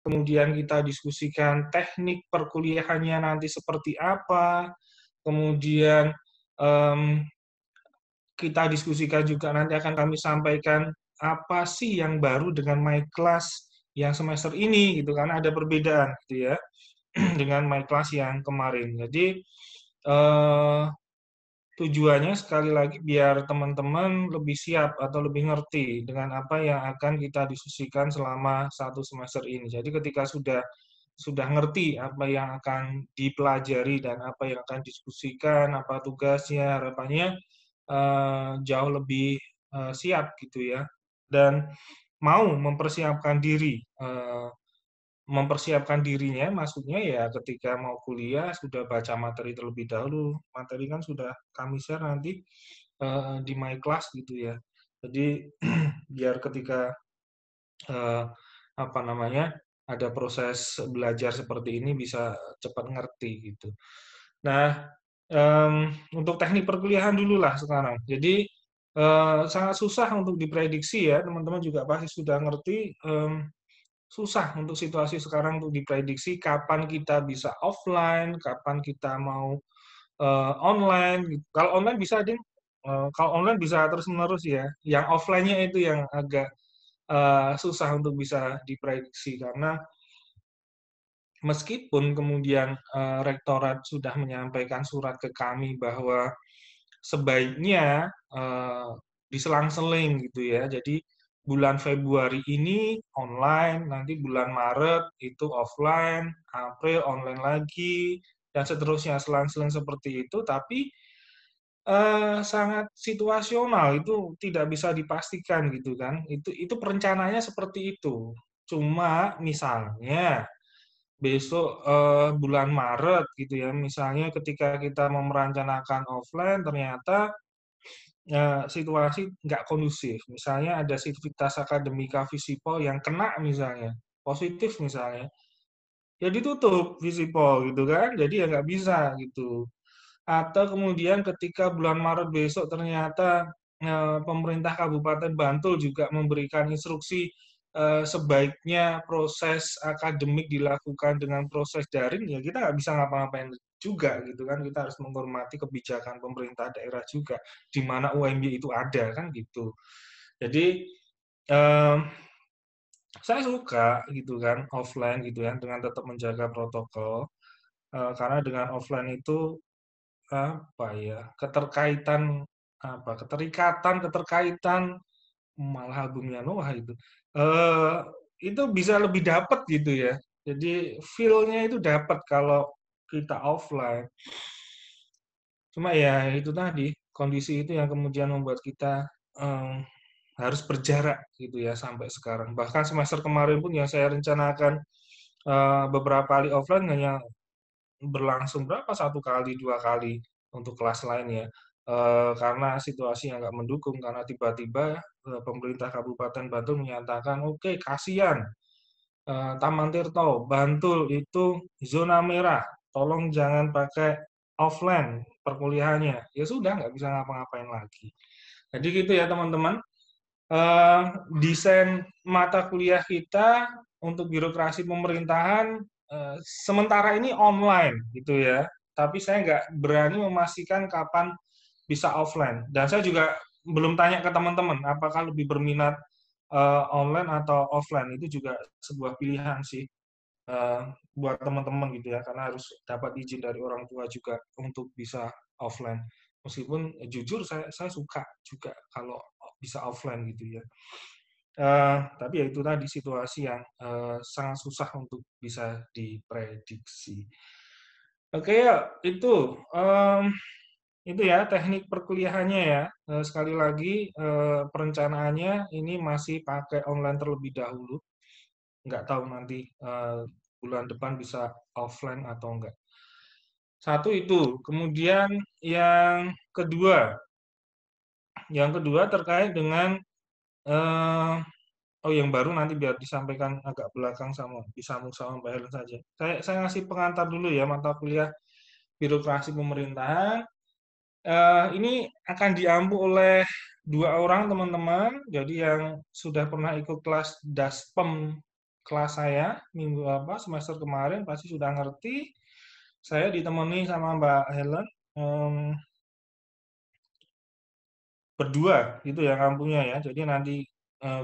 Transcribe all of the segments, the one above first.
kemudian kita diskusikan teknik perkuliahannya nanti seperti apa, kemudian kita diskusikan juga nanti akan kami sampaikan apa sih yang baru dengan My Class yang semester ini gitu kan, ada perbedaan gitu ya dengan My Class yang kemarin. Jadi tujuannya sekali lagi biar teman-teman lebih siap atau lebih ngerti dengan apa yang akan kita diskusikan selama satu semester ini. Jadi ketika sudah ngerti apa yang akan dipelajari dan apa yang akan diskusikan, apa tugasnya, harapannya jauh lebih siap gitu ya, dan mau mempersiapkan dirinya, maksudnya ya ketika mau kuliah sudah baca materi terlebih dahulu. Materi kan sudah kami share nanti di My Class gitu ya. Jadi biar ketika apa namanya ada proses belajar seperti ini bisa cepat ngerti gitu. Nah, untuk teknik perkuliahan dulu lah sekarang. Jadi sangat susah untuk diprediksi ya, teman-teman juga pasti sudah ngerti. Susah untuk situasi sekarang untuk diprediksi kapan kita bisa offline, kapan kita mau online. Gitu. Kalau online bisa, Ding. Kalau online bisa terus-menerus ya. Yang offline-nya itu yang agak susah untuk bisa diprediksi karena meskipun kemudian rektorat sudah menyampaikan surat ke kami bahwa sebaiknya diselang-seling gitu ya. Jadi bulan Februari ini online, nanti bulan Maret itu offline, April online lagi, dan seterusnya selang-seling seperti itu. Tapi sangat situasional, itu tidak bisa dipastikan gitu kan. Itu perencanaannya seperti itu. Cuma misalnya besok bulan Maret gitu ya, misalnya ketika kita mau merencanakan offline ternyata situasi nggak kondusif. Misalnya ada Sivitas Akademika Visipol yang kena misalnya, positif misalnya, ya ditutup Visipol gitu kan, jadi ya nggak bisa gitu. Atau kemudian ketika bulan Maret besok ternyata pemerintah Kabupaten Bantul juga memberikan instruksi sebaiknya proses akademik dilakukan dengan proses daring, ya kita nggak bisa ngapa-ngapain juga gitu kan, kita harus menghormati kebijakan pemerintah daerah juga, di mana UMY itu ada kan gitu. Jadi saya suka gitu kan offline gitu ya, dengan tetap menjaga protokol, karena dengan offline itu apa ya, keterikatan malah albumnya Noah itu bisa lebih dapat gitu ya. Jadi feel-nya itu dapat kalau kita offline. Cuma ya itu tadi, kondisi itu yang kemudian membuat kita harus berjarak gitu ya sampai sekarang. Bahkan semester kemarin pun yang saya rencanakan beberapa kali offline hanya berlangsung berapa, 1 kali, 2 kali untuk kelas lain ya. Karena situasi yang nggak mendukung, karena tiba-tiba pemerintah Kabupaten Bantul menyatakan, oke, kasihan, Taman Tirto, Bantul itu zona merah, tolong jangan pakai offline perkuliahannya. Ya sudah, nggak bisa ngapa-ngapain lagi. Jadi gitu ya teman-teman. Desain mata kuliah kita untuk birokrasi pemerintahan sementara ini online gitu ya. Tapi saya nggak berani memastikan kapan bisa offline. Dan saya juga belum tanya ke teman-teman apakah lebih berminat online atau offline. Itu juga sebuah pilihan sih buat teman-teman gitu ya, karena harus dapat izin dari orang tua juga untuk bisa offline. Meskipun jujur saya suka juga kalau bisa offline gitu ya. Tapi ya itu tadi situasi yang sangat susah untuk bisa diprediksi. Oke ya, itu ya teknik perkuliahannya ya. Sekali lagi perencanaannya ini masih pakai online terlebih dahulu. Nggak tahu nanti bulan depan bisa offline atau enggak. Satu itu. Kemudian yang kedua terkait dengan yang baru nanti biar disampaikan agak belakang disambung sama Mbak Helen saja. Saya ngasih pengantar dulu ya mata kuliah birokrasi pemerintahan. Ini akan diampu oleh 2 orang teman-teman. Jadi yang sudah pernah ikut kelas Daspem kelas saya semester kemarin pasti sudah ngerti. Saya ditemani sama Mbak Helen, berdua gitu ya kampungnya ya. Jadi nanti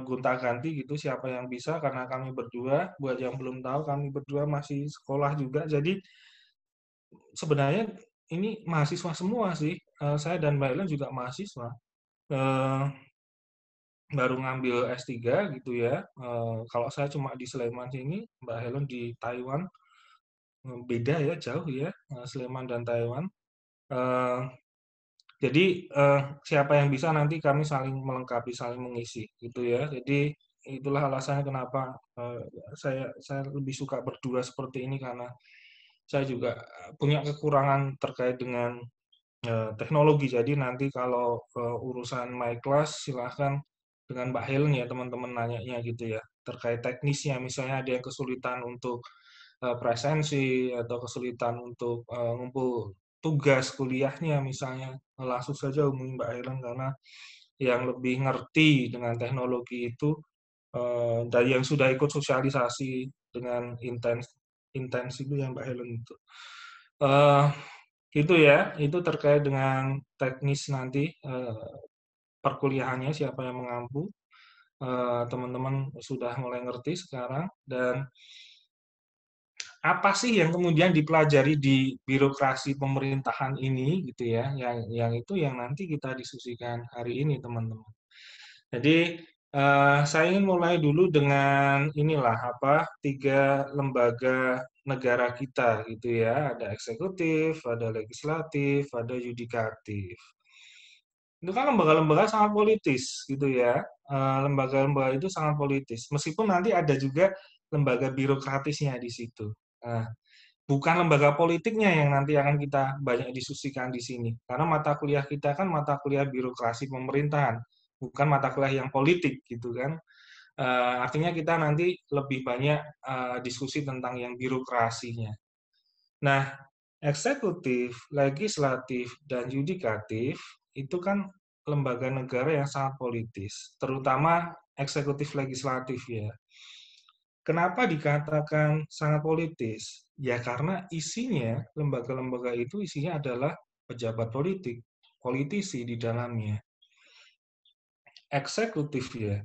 gonta-ganti gitu siapa yang bisa, karena kami berdua, buat yang belum tahu kami berdua masih sekolah juga. Jadi sebenarnya ini mahasiswa semua sih. Saya dan Mbak Helen juga mahasiswa. Eh, Baru ngambil S3 gitu ya. Kalau saya cuma di Sleman sini, Mbak Helen di Taiwan. Beda ya, jauh ya, Sleman dan Taiwan. Eh, jadi siapa yang bisa nanti kami saling melengkapi, saling mengisi gitu ya. Jadi itulah alasannya kenapa saya lebih suka berdua seperti ini, karena saya juga punya kekurangan terkait dengan teknologi. Jadi nanti kalau urusan my class silahkan dengan Mbak Helen ya, teman-teman nanyanya gitu ya, terkait teknisnya. Misalnya ada yang kesulitan untuk presensi atau kesulitan untuk ngumpul tugas kuliahnya misalnya, langsung saja hubungi Mbak Helen, karena yang lebih ngerti dengan teknologi itu dari yang sudah ikut sosialisasi dengan intens intens itu yang Mbak Helen itu. Eh, itu ya, itu terkait dengan teknis nanti perkuliahannya siapa yang mengampu. Teman-teman sudah mulai ngerti sekarang. Dan apa sih yang kemudian dipelajari di birokrasi pemerintahan ini gitu ya, yang itu yang nanti kita diskusikan hari ini, teman-teman. Jadi saya ingin mulai dulu dengan inilah apa, tiga lembaga negara kita gitu ya. Ada eksekutif, ada legislatif, ada yudikatif. Itu kan lembaga-lembaga sangat politis gitu ya. Lembaga-lembaga itu sangat politis. Meskipun nanti ada juga lembaga birokratisnya di situ. Nah, bukan lembaga politiknya yang nanti akan kita banyak diskusikan di sini. Karena mata kuliah kita kan mata kuliah birokrasi pemerintahan, bukan mata kuliah yang politik gitu kan. Artinya kita nanti lebih banyak diskusi tentang yang birokrasinya. Nah, eksekutif, legislatif, dan yudikatif itu kan lembaga negara yang sangat politis, terutama eksekutif legislatif ya. Kenapa dikatakan sangat politis? Ya karena isinya, lembaga-lembaga itu isinya adalah pejabat politik, politisi di dalamnya. Eksekutif ya,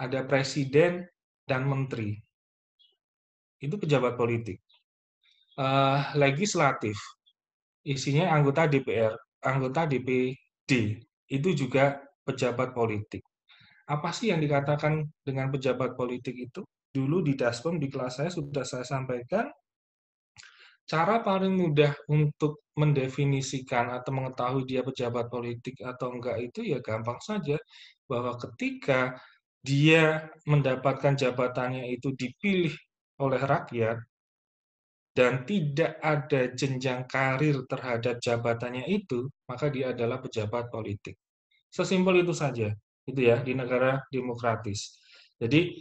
ada presiden dan menteri. Itu pejabat politik. Legislatif, isinya anggota DPR, anggota DPD. Itu juga pejabat politik. Apa sih yang dikatakan dengan pejabat politik itu? Dulu di Daskom di kelas saya sudah saya sampaikan, cara paling mudah untuk mendefinisikan atau mengetahui dia pejabat politik atau enggak itu ya gampang saja, bahwa ketika dia mendapatkan jabatannya itu dipilih oleh rakyat dan tidak ada jenjang karir terhadap jabatannya itu, maka dia adalah pejabat politik. Sesimpel itu saja, itu ya, di negara demokratis. Jadi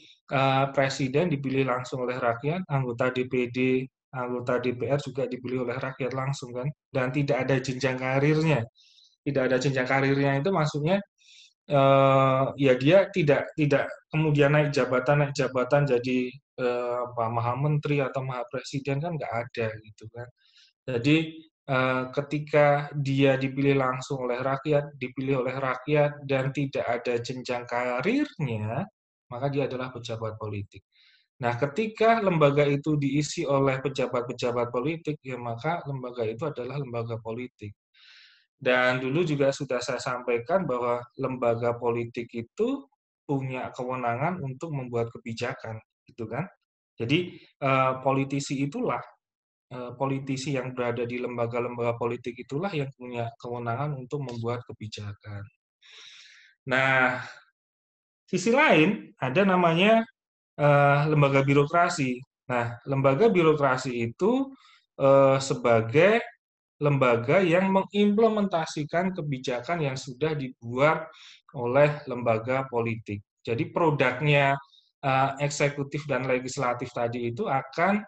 presiden dipilih langsung oleh rakyat, anggota DPD, anggota DPR juga dipilih oleh rakyat langsung kan, dan tidak ada jenjang karirnya. Tidak ada jenjang karirnya itu maksudnya ya dia tidak tidak kemudian naik jabatan jadi maha menteri atau maha presiden, kan nggak ada gitu kan. Jadi ketika dia dipilih langsung oleh rakyat, dipilih oleh rakyat dan tidak ada jenjang karirnya, maka dia adalah pejabat politik. Nah, ketika lembaga itu diisi oleh pejabat-pejabat politik, ya maka lembaga itu adalah lembaga politik. Dan dulu juga sudah saya sampaikan bahwa lembaga politik itu punya kewenangan untuk membuat kebijakan, gitu kan. Jadi politisi itulah, politisi yang berada di lembaga-lembaga politik itulah yang punya kewenangan untuk membuat kebijakan. Nah, sisi lain ada namanya lembaga birokrasi. Nah, lembaga birokrasi itu sebagai lembaga yang mengimplementasikan kebijakan yang sudah dibuat oleh lembaga politik. Jadi produknya eksekutif dan legislatif tadi itu akan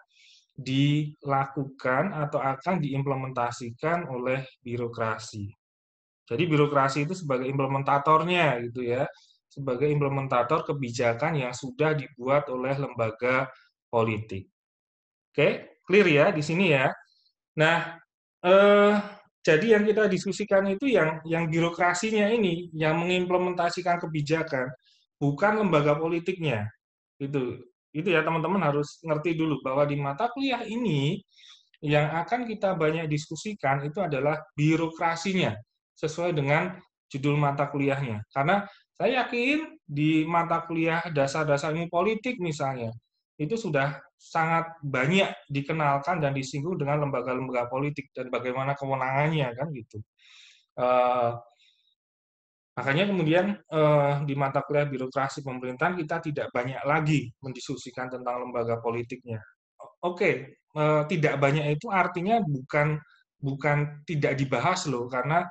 dilakukan atau akan diimplementasikan oleh birokrasi. Jadi birokrasi itu sebagai implementatornya gitu ya, sebagai implementator kebijakan yang sudah dibuat oleh lembaga politik. Oke, clear ya di sini ya. Nah, eh, jadi yang kita diskusikan itu yang birokrasinya ini, yang mengimplementasikan kebijakan, bukan lembaga politiknya. Itu ya teman-teman harus ngerti dulu bahwa di mata kuliah ini yang akan kita banyak diskusikan itu adalah birokrasinya sesuai dengan judul mata kuliahnya. Karena saya yakin di mata kuliah dasar-dasar ilmu politik misalnya itu sudah sangat banyak dikenalkan dan disinggung dengan lembaga-lembaga politik dan bagaimana kewenangannya kan gitu. Eh, Makanya kemudian di mata kuliah birokrasi pemerintahan kita tidak banyak lagi mendiskusikan tentang lembaga politiknya. Oke, tidak banyak itu artinya bukan bukan tidak dibahas loh, karena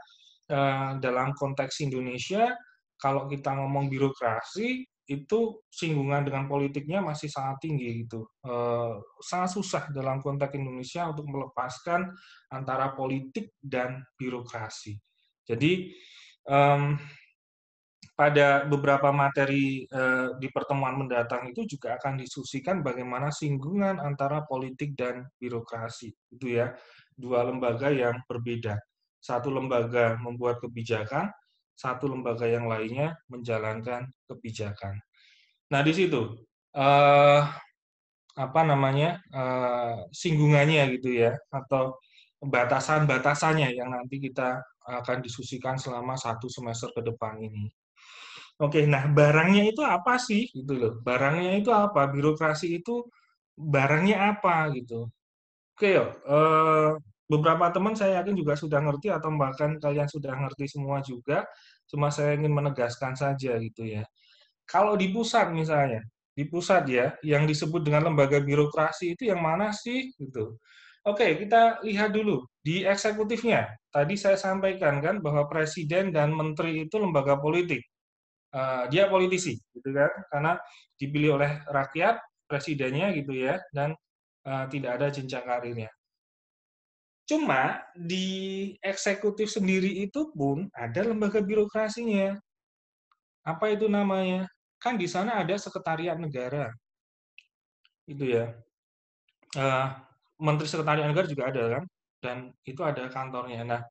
dalam konteks Indonesia kalau kita ngomong birokrasi itu singgungan dengan politiknya masih sangat tinggi gitu. Sangat susah dalam konteks Indonesia untuk melepaskan antara politik dan birokrasi. Jadi pada beberapa materi di pertemuan mendatang itu juga akan diskusikan bagaimana singgungan antara politik dan birokrasi. Itu ya, dua lembaga yang berbeda. Satu lembaga membuat kebijakan, satu lembaga yang lainnya menjalankan kebijakan. Nah, di situ apa namanya singgungannya gitu ya, atau batasan-batasannya yang nanti kita akan diskusikan selama 1 semester ke depan ini. Oke, nah barangnya itu apa sih gitu loh. Barangnya itu apa? Birokrasi itu barangnya apa gitu. Oke, yuk. Beberapa teman saya yakin juga sudah ngerti atau bahkan kalian sudah ngerti semua juga. Cuma saya ingin menegaskan saja gitu ya. Kalau di pusat misalnya, di pusat ya, yang disebut dengan lembaga birokrasi itu yang mana sih gitu. Oke, kita lihat dulu di eksekutifnya. Tadi saya sampaikan kan bahwa presiden dan menteri itu lembaga politik. Dia politisi gitu kan, karena dipilih oleh rakyat presidennya gitu ya, dan tidak ada jenjang karirnya. Cuma di eksekutif sendiri itu pun ada lembaga birokrasinya. Apa itu namanya? Kan di sana ada sekretariat negara, itu ya. Eh, Menteri Sekretariat Negara juga ada kan, dan itu ada kantornya. Nah,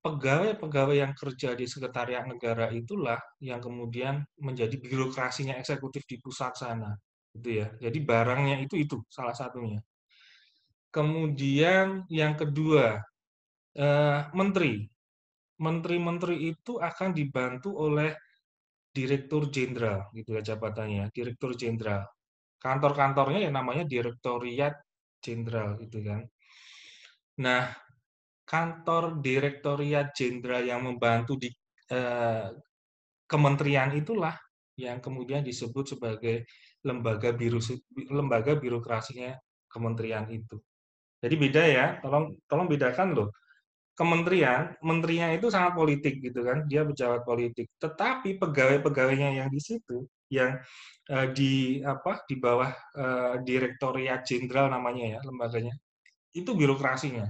pegawai-pegawai yang kerja di sekretariat negara itulah yang kemudian menjadi birokrasinya eksekutif di pusat sana, gitu ya. Jadi barangnya itu salah satunya. Kemudian yang kedua, menteri. Menteri-menteri itu akan dibantu oleh direktur jenderal, gitu ya jabatannya, direktur jenderal. Kantor-kantornya yang namanya direktoriat jenderal, gitu kan. Nah, kantor direktoriat jenderal yang membantu di eh, kementerian itulah yang kemudian disebut sebagai lembaga birokrasinya kementerian itu. Jadi beda ya, tolong tolong bedakan loh. Kementerian, menterinya itu sangat politik gitu kan, dia pejabat politik. Tetapi pegawai-pegawainya yang di situ, yang di apa di bawah direktoriat jenderal namanya ya lembaganya, itu birokrasinya.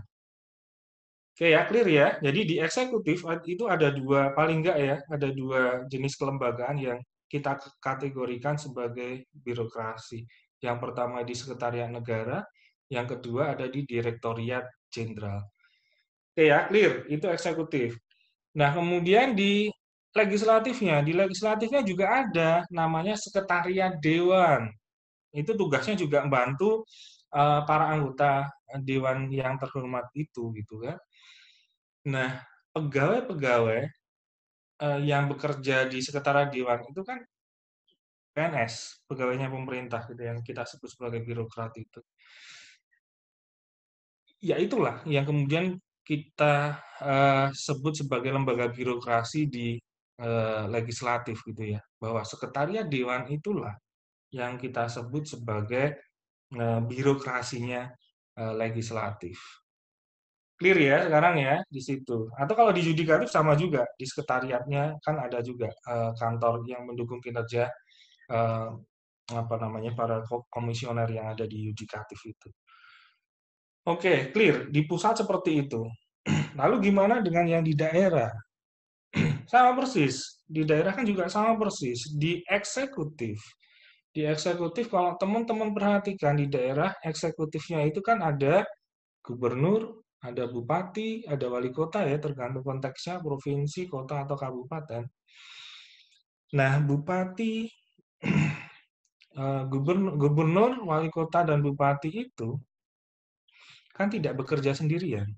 Oke ya, clear ya. Jadi di eksekutif itu ada dua, paling enggak ya, ada dua jenis kelembagaan yang kita kategorikan sebagai birokrasi. Yang pertama di Sekretariat Negara, yang kedua ada di Direktoriat Jenderal. Oke ya, clear. Itu eksekutif. Nah, kemudian di legislatifnya juga ada namanya Sekretariat Dewan. Itu tugasnya juga membantu para anggota dewan yang terhormat itu gitu kan. Nah, pegawai-pegawai yang bekerja di sekretariat dewan itu kan PNS, pegawainya pemerintah gitu yang kita sebut sebagai birokrat itu. Ya itulah yang kemudian kita sebut sebagai lembaga birokrasi di legislatif gitu ya. Bahwa sekretariat dewan itulah yang kita sebut sebagai birokrasinya legislatif. Clear ya sekarang ya di situ. Atau kalau di yudikatif sama juga, di sekretariatnya kan ada juga kantor yang mendukung kinerja eh, apa namanya para komisioner yang ada di yudikatif itu. Oke, clear. Di pusat seperti itu. Lalu gimana dengan yang di daerah? Sama persis. Di daerah kan juga sama persis. Di eksekutif. Di eksekutif, kalau teman-teman perhatikan di daerah, eksekutifnya itu kan ada gubernur, ada bupati, ada wali kota ya, tergantung konteksnya, provinsi, kota, atau kabupaten. Nah, bupati, gubernur, wali kota, dan bupati itu kan tidak bekerja sendirian.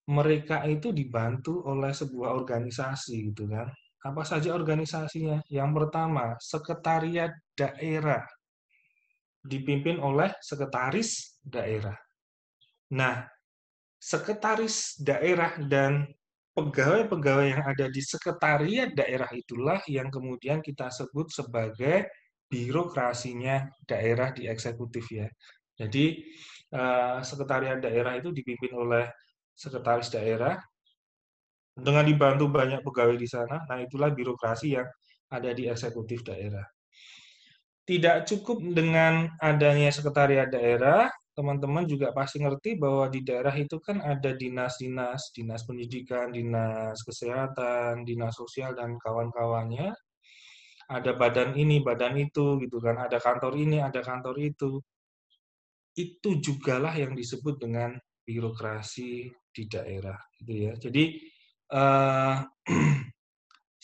Mereka itu dibantu oleh sebuah organisasi gitu kan. Apa saja organisasinya? Yang pertama, sekretariat daerah dipimpin oleh sekretaris daerah. Nah, sekretaris daerah dan pegawai-pegawai yang ada di sekretariat daerah itulah yang kemudian kita sebut sebagai birokrasinya daerah di eksekutif ya. Jadi, sekretariat daerah itu dipimpin oleh sekretaris daerah dengan dibantu banyak pegawai di sana. Nah, itulah birokrasi yang ada di eksekutif daerah. Tidak cukup dengan adanya sekretariat daerah, teman-teman juga pasti ngerti bahwa di daerah itu kan ada dinas-dinas, dinas pendidikan, dinas kesehatan, dinas sosial, dan kawan-kawannya. Ada badan ini, badan itu, gitu kan. Ada kantor ini, ada kantor itu. Itu jugalah yang disebut dengan birokrasi di daerah, gitu ya. Jadi eh,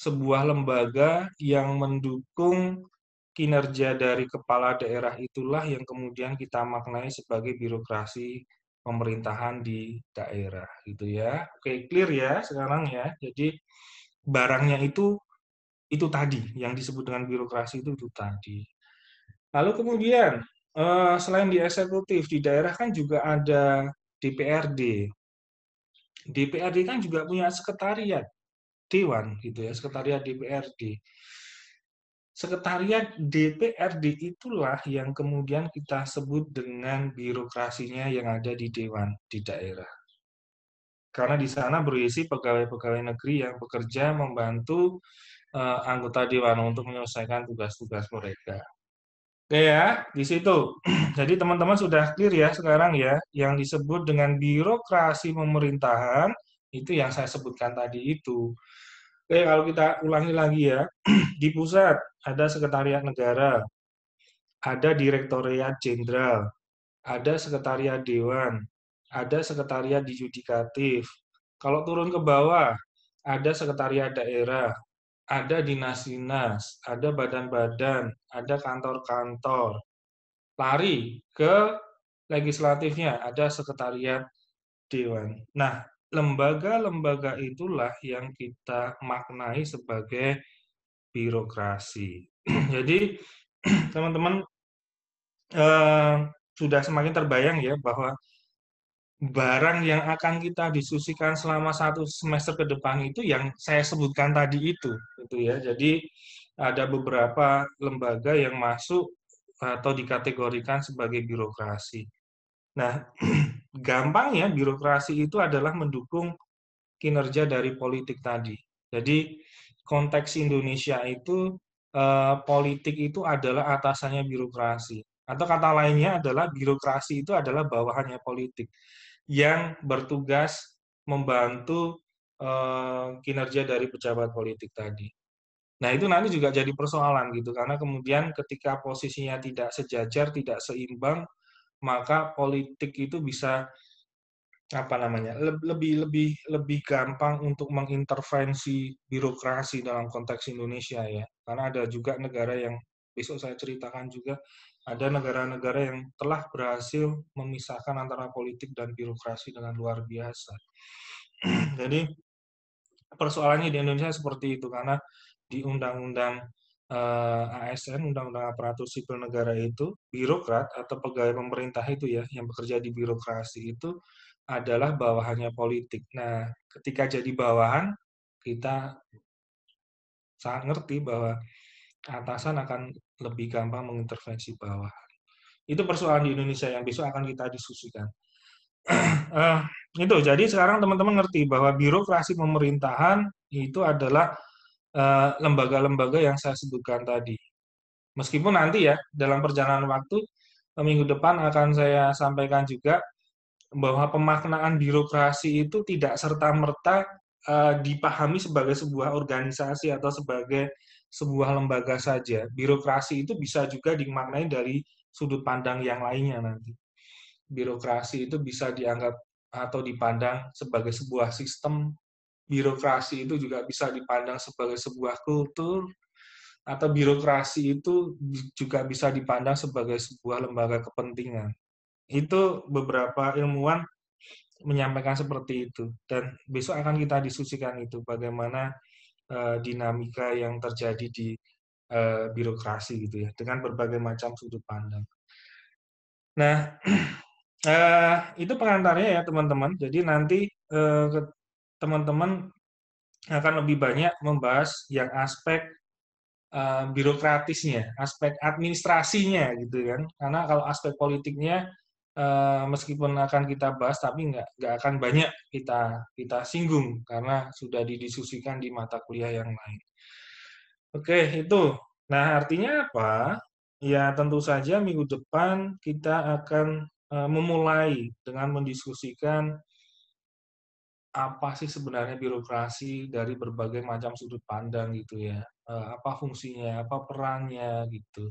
sebuah lembaga yang mendukung kinerja dari kepala daerah itulah yang kemudian kita maknai sebagai birokrasi pemerintahan di daerah gitu ya. Oke, clear ya sekarang ya. Jadi barangnya itu tadi yang disebut dengan birokrasi itu tadi. Lalu kemudian selain di eksekutif di daerah kan juga ada DPRD. DPRD kan juga punya sekretariat dewan gitu ya, sekretariat DPRD. Sekretariat DPRD itulah yang kemudian kita sebut dengan birokrasinya yang ada di dewan di daerah. Karena di sana berisi pegawai-pegawai negeri yang bekerja membantu anggota dewan untuk menyelesaikan tugas-tugas mereka. Oke ya, di situ. Jadi teman-teman sudah clear ya sekarang ya, yang disebut dengan birokrasi pemerintahan itu yang saya sebutkan tadi itu. Oke, kalau kita ulangi lagi ya, di pusat ada sekretariat negara, ada direktoriat jenderal, ada sekretariat dewan, ada sekretariat di yudikatif. Kalau turun ke bawah, ada sekretariat daerah, ada dinas-dinas, ada badan-badan, ada kantor-kantor. Lari ke legislatifnya, ada sekretariat dewan. Nah, lembaga-lembaga itulah yang kita maknai sebagai birokrasi. Jadi, teman-teman eh, sudah semakin terbayang ya bahwa barang yang akan kita diskusikan selama satu semester ke depan itu yang saya sebutkan tadi itu, gitu ya. Jadi ada beberapa lembaga yang masuk atau dikategorikan sebagai birokrasi. Nah, gampangnya birokrasi itu adalah mendukung kinerja dari politik tadi. Jadi konteks Indonesia itu politik itu adalah atasannya birokrasi. Atau kata lainnya adalah birokrasi itu adalah bawahannya politik yang bertugas membantu kinerja dari pejabat politik tadi. Nah, itu nanti juga jadi persoalan gitu karena kemudian ketika posisinya tidak sejajar, tidak seimbang, maka politik itu bisa apa namanya? Lebih gampang untuk mengintervensi birokrasi dalam konteks Indonesia ya. Karena ada juga negara yang besok saya ceritakan juga ada negara-negara yang telah berhasil memisahkan antara politik dan birokrasi dengan luar biasa. Jadi persoalannya di Indonesia seperti itu karena di Undang-Undang ASN, Undang-Undang Aparatur Sipil Negara itu, birokrat atau pegawai pemerintah itu ya, yang bekerja di birokrasi itu adalah bawahannya politik. Nah, ketika jadi bawahan, kita sangat ngerti bahwa atasan akan lebih gampang mengintervensi bawah. Itu persoalan di Indonesia yang besok akan kita diskusikan. uh, itu, jadi sekarang teman-teman ngerti bahwa birokrasi pemerintahan itu adalah lembaga-lembaga yang saya sebutkan tadi. Meskipun nanti ya, dalam perjalanan waktu, minggu depan akan saya sampaikan juga bahwa pemaknaan birokrasi itu tidak serta-merta dipahami sebagai sebuah organisasi atau sebagai sebuah lembaga saja. Birokrasi itu bisa juga dimaknai dari sudut pandang yang lainnya nanti. Birokrasi itu bisa dianggap atau dipandang sebagai sebuah sistem. Birokrasi itu juga bisa dipandang sebagai sebuah kultur, atau birokrasi itu juga bisa dipandang sebagai sebuah lembaga kepentingan. Itu beberapa ilmuwan menyampaikan seperti itu. Dan besok akan kita diskusikan itu, bagaimana dinamika yang terjadi di birokrasi gitu ya, dengan berbagai macam sudut pandang. Nah, itu pengantarnya ya teman-teman. Jadi nanti teman-teman akan lebih banyak membahas yang aspek birokratisnya, aspek administrasinya gitu kan. Karena kalau aspek politiknya meskipun akan kita bahas, tapi nggak akan banyak kita singgung karena sudah didiskusikan di mata kuliah yang lain. Oke, itu. Nah, artinya apa? Ya, tentu saja minggu depan kita akan memulai dengan mendiskusikan apa sih sebenarnya birokrasi dari berbagai macam sudut pandang gitu ya. Apa fungsinya, apa perannya gitu.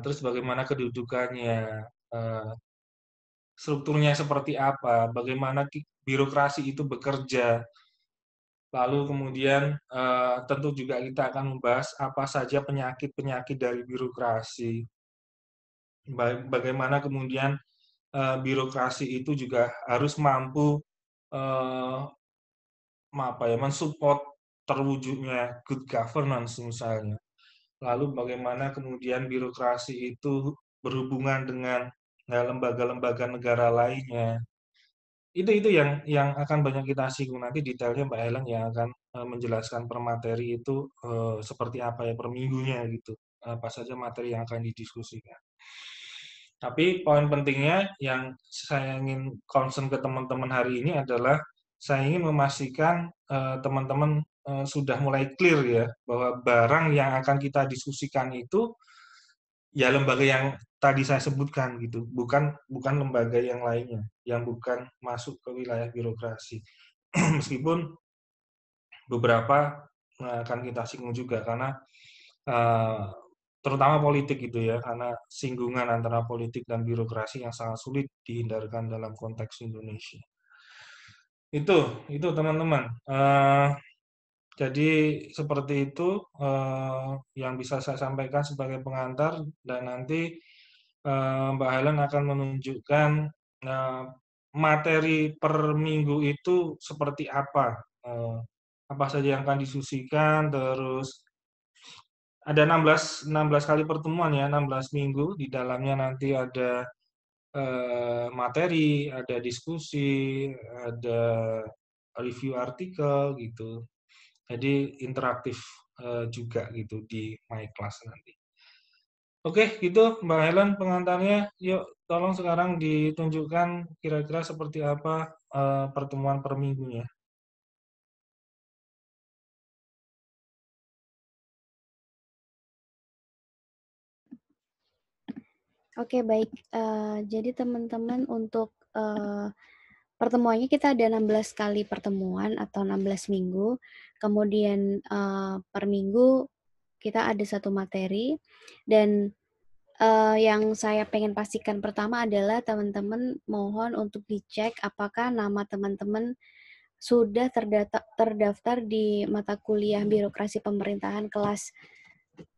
Terus bagaimana kedudukannya, eh, strukturnya seperti apa, bagaimana birokrasi itu bekerja. Lalu kemudian tentu juga kita akan membahas apa saja penyakit-penyakit dari birokrasi. Bagaimana kemudian birokrasi itu juga harus mampu eh, mensupport terwujudnya good governance misalnya. Lalu bagaimana kemudian birokrasi itu berhubungan dengan lembaga-lembaga negara lainnya. Itu yang akan banyak kita singgung nanti, detailnya Mbak Helen yang akan menjelaskan per materi itu seperti apa ya per minggunya gitu. Apa saja materi yang akan didiskusikan. Tapi poin pentingnya yang saya ingin concern ke teman-teman hari ini adalah saya ingin memastikan teman-teman sudah mulai clear ya bahwa barang yang akan kita diskusikan itu ya lembaga yang tadi saya sebutkan gitu, bukan bukan lembaga yang lainnya, yang bukan masuk ke wilayah birokrasi. Meskipun beberapa akan kita singgung juga karena eh, terutama politik gitu ya, karena singgungan antara politik dan birokrasi yang sangat sulit dihindarkan dalam konteks Indonesia. Itu teman-teman. Jadi seperti itu yang bisa saya sampaikan sebagai pengantar, dan nanti Mbak Helen akan menunjukkan eh, materi per minggu itu seperti apa, apa saja yang akan diskusikan, terus ada 16 kali pertemuan ya, 16 minggu, di dalamnya nanti ada materi, ada diskusi, ada review artikel gitu. Jadi interaktif juga gitu di My Class nanti. Oke, gitu Mbak Helen pengantarnya. Yuk, tolong sekarang ditunjukkan kira-kira seperti apa pertemuan per minggunya. Oke, baik. Jadi teman-teman untuk pertemuannya kita ada 16 kali pertemuan atau 16 minggu. Kemudian per minggu kita ada satu materi. Dan yang saya pengen pastikan pertama adalah teman-teman mohon untuk dicek apakah nama teman-teman sudah terdaftar di mata kuliah birokrasi pemerintahan kelas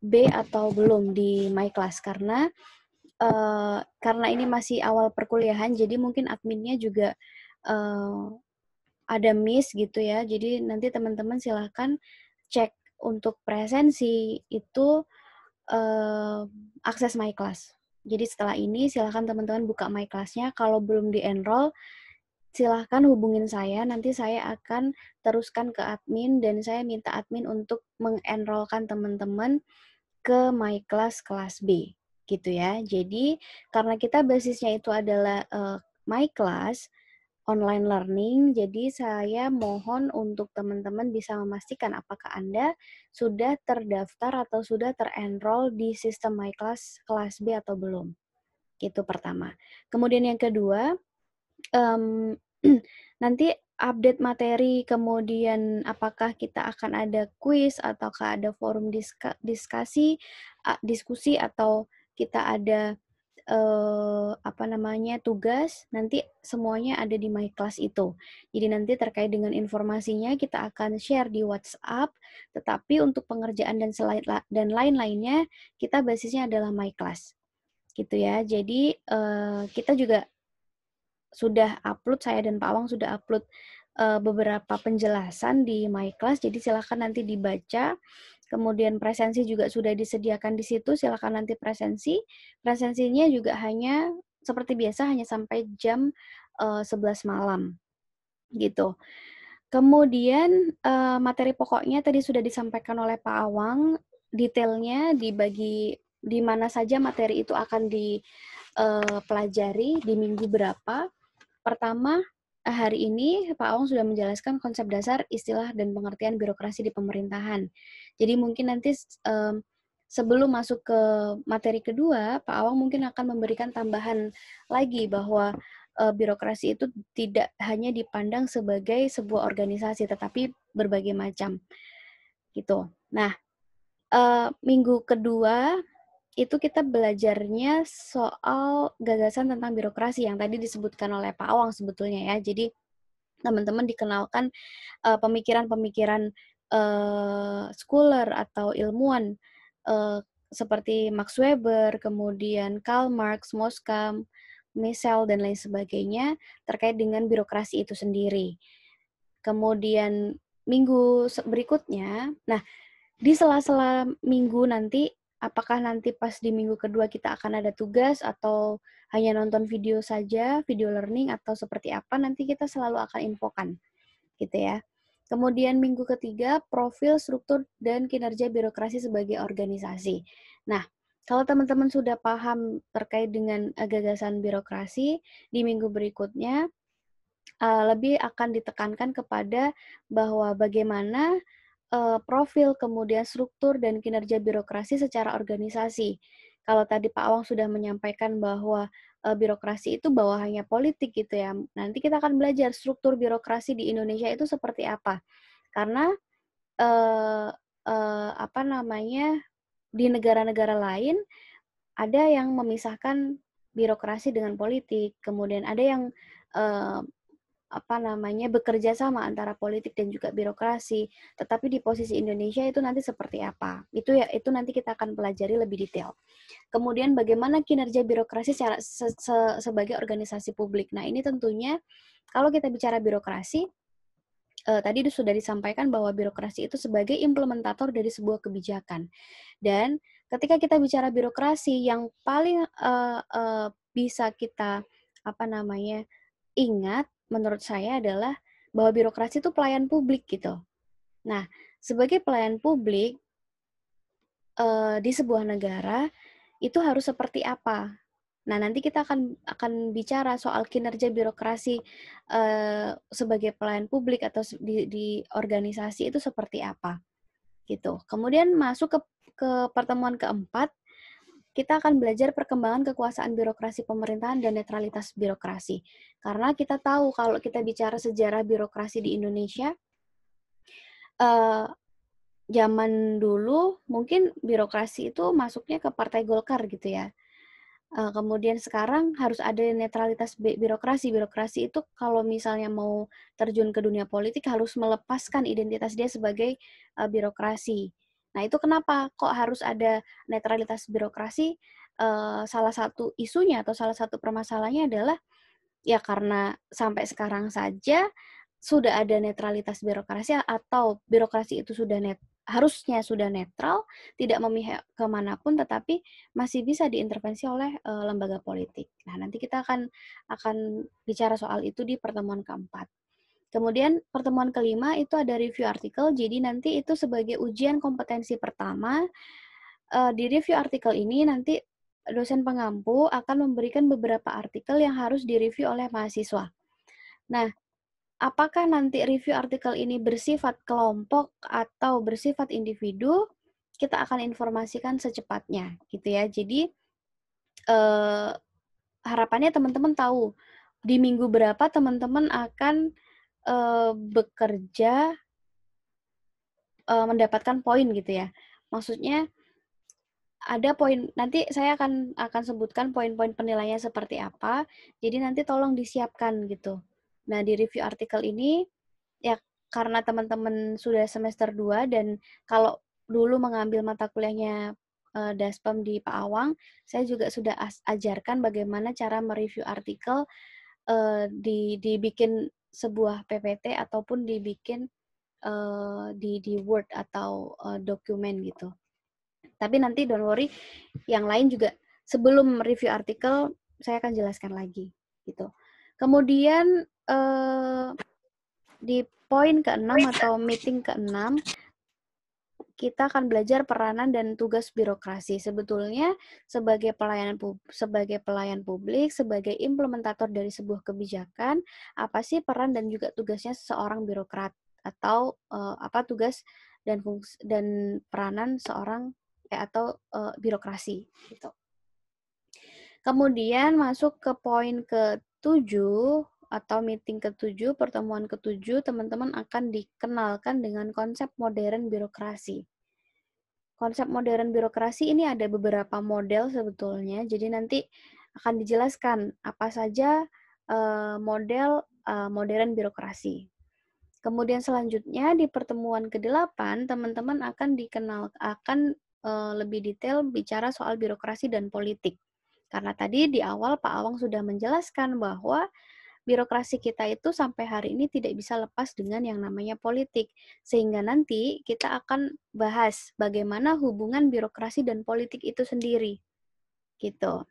B atau belum di My Class, karena ini masih awal perkuliahan, jadi mungkin adminnya juga ada miss gitu ya. Jadi nanti teman-teman silahkan cek untuk presensi itu akses My Class. Jadi setelah ini silahkan teman-teman buka My Class-nya. Kalau belum di-enroll, silahkan hubungin saya. Nanti saya akan teruskan ke admin dan saya minta admin untuk mengenrollkan teman-teman ke My Class kelas B gitu ya. Jadi karena kita basisnya itu adalah My Class online learning, jadi saya mohon untuk teman-teman bisa memastikan apakah Anda sudah terdaftar atau sudah terenroll di sistem My Class kelas B atau belum. Itu pertama. Kemudian yang kedua, nanti update materi, kemudian apakah kita akan ada kuis ataukah ada forum diskusi atau kita ada tugas, nanti semuanya ada di My Class itu. Jadi nanti terkait dengan informasinya kita akan share di WhatsApp, tetapi untuk pengerjaan dan lain-lainnya kita basisnya adalah My Class. Gitu ya. Jadi kita juga sudah upload, saya dan Pak Awang sudah upload beberapa penjelasan di My Class, jadi silakan nanti dibaca. Kemudian presensi juga sudah disediakan di situ, silakan nanti presensi. Presensinya juga hanya seperti biasa hanya sampai jam 11 malam gitu. Kemudian materi pokoknya tadi sudah disampaikan oleh Pak Awang, detailnya dibagi di mana saja materi itu akan dipelajari di minggu berapa. Pertama, hari ini Pak Awang sudah menjelaskan konsep dasar, istilah, dan pengertian birokrasi di pemerintahan. Jadi mungkin nanti sebelum masuk ke materi kedua, Pak Awang mungkin akan memberikan tambahan lagi bahwa birokrasi itu tidak hanya dipandang sebagai sebuah organisasi, tetapi berbagai macam. Gitu. Nah, minggu kedua itu kita belajarnya soal gagasan tentang birokrasi yang tadi disebutkan oleh Pak Awang sebetulnya ya. Jadi teman-teman dikenalkan pemikiran-pemikiran scholar atau ilmuwan seperti Max Weber, kemudian Karl Marx, Moskam, Mises, dan lain sebagainya terkait dengan birokrasi itu sendiri. Kemudian minggu berikutnya, nah di sela-sela minggu nanti, apakah nanti pas di minggu kedua kita akan ada tugas atau hanya nonton video saja, video learning atau seperti apa, nanti kita selalu akan infokan, gitu ya. Kemudian minggu ketiga, profil, struktur, dan kinerja birokrasi sebagai organisasi. Nah, kalau teman-teman sudah paham terkait dengan gagasan birokrasi, di minggu berikutnya lebih akan ditekankan kepada bahwa bagaimana profil, kemudian struktur dan kinerja birokrasi secara organisasi. Kalau tadi Pak Awang sudah menyampaikan bahwa birokrasi itu bawahannya politik gitu ya. Nanti kita akan belajar struktur birokrasi di Indonesia itu seperti apa. Karena eh, di negara-negara lain ada yang memisahkan birokrasi dengan politik, kemudian ada yang eh, bekerja sama antara politik dan juga birokrasi. Tetapi di posisi Indonesia itu nanti seperti apa? Itu nanti kita akan pelajari lebih detail. Kemudian bagaimana kinerja birokrasi sebagai organisasi publik. Nah, ini tentunya kalau kita bicara birokrasi, tadi sudah disampaikan bahwa birokrasi itu sebagai implementator dari sebuah kebijakan. Dan ketika kita bicara birokrasi, yang paling bisa kita ingat menurut saya adalah bahwa birokrasi itu pelayan publik gitu. Nah, sebagai pelayan publik di sebuah negara itu harus seperti apa? Nah, nanti kita akan bicara soal kinerja birokrasi sebagai pelayan publik atau di organisasi itu seperti apa, gitu. Kemudian masuk ke pertemuan keempat, kita akan belajar perkembangan kekuasaan birokrasi pemerintahan dan netralitas birokrasi. Karena kita tahu kalau kita bicara sejarah birokrasi di Indonesia, zaman dulu mungkin birokrasi itu masuknya ke Partai Golkar gitu ya. Kemudian sekarang harus ada netralitas birokrasi. Birokrasi itu kalau misalnya mau terjun ke dunia politik harus melepaskan identitas dia sebagai birokrasi. Nah, itu kenapa kok harus ada netralitas birokrasi? Salah satu isunya atau salah satu permasalahannya adalah ya karena sampai sekarang saja sudah ada netralitas birokrasi atau birokrasi itu harusnya sudah netral, tidak memihak kemanapun, tetapi masih bisa diintervensi oleh lembaga politik. Nah, nanti kita akan bicara soal itu di pertemuan keempat. Kemudian pertemuan kelima itu ada review artikel, jadi nanti itu sebagai ujian kompetensi pertama. Di review artikel ini nanti dosen pengampu akan memberikan beberapa artikel yang harus direview oleh mahasiswa. Nah, apakah nanti review artikel ini bersifat kelompok atau bersifat individu, kita akan informasikan secepatnya, gitu ya. Jadi, harapannya teman-teman tahu, di minggu berapa teman-teman akan bekerja mendapatkan poin gitu ya. Maksudnya ada poin, nanti saya akan sebutkan poin-poin penilaiannya seperti apa. Jadi nanti tolong disiapkan gitu. Nah, di review artikel ini ya karena teman-teman sudah semester 2 dan kalau dulu mengambil mata kuliahnya Daspam di Pak Awang, saya juga sudah ajarkan bagaimana cara mereview artikel, dibikin sebuah PPT ataupun dibikin di Word atau dokumen gitu. Tapi nanti don't worry, yang lain juga sebelum review artikel saya akan jelaskan lagi gitu. Kemudian di poin ke-6 atau meeting ke-6 kita akan belajar peranan dan tugas birokrasi. Sebetulnya sebagai pelayan publik, sebagai implementator dari sebuah kebijakan, apa sih peran dan juga tugasnya seorang birokrat atau apa tugas dan fungsi dan peranan seorang atau birokrasi gitu. Kemudian masuk ke poin ke-7 atau meeting ke-7, pertemuan ke-7, teman-teman akan dikenalkan dengan konsep modern birokrasi. Konsep modern birokrasi ini ada beberapa model sebetulnya, jadi nanti akan dijelaskan apa saja model modern birokrasi. Kemudian selanjutnya di pertemuan ke-8, teman-teman akan lebih detail bicara soal birokrasi dan politik. Karena tadi di awal Pak Awang sudah menjelaskan bahwa birokrasi kita itu sampai hari ini tidak bisa lepas dengan yang namanya politik. Sehingga nanti kita akan bahas bagaimana hubungan birokrasi dan politik itu sendiri. Gitu.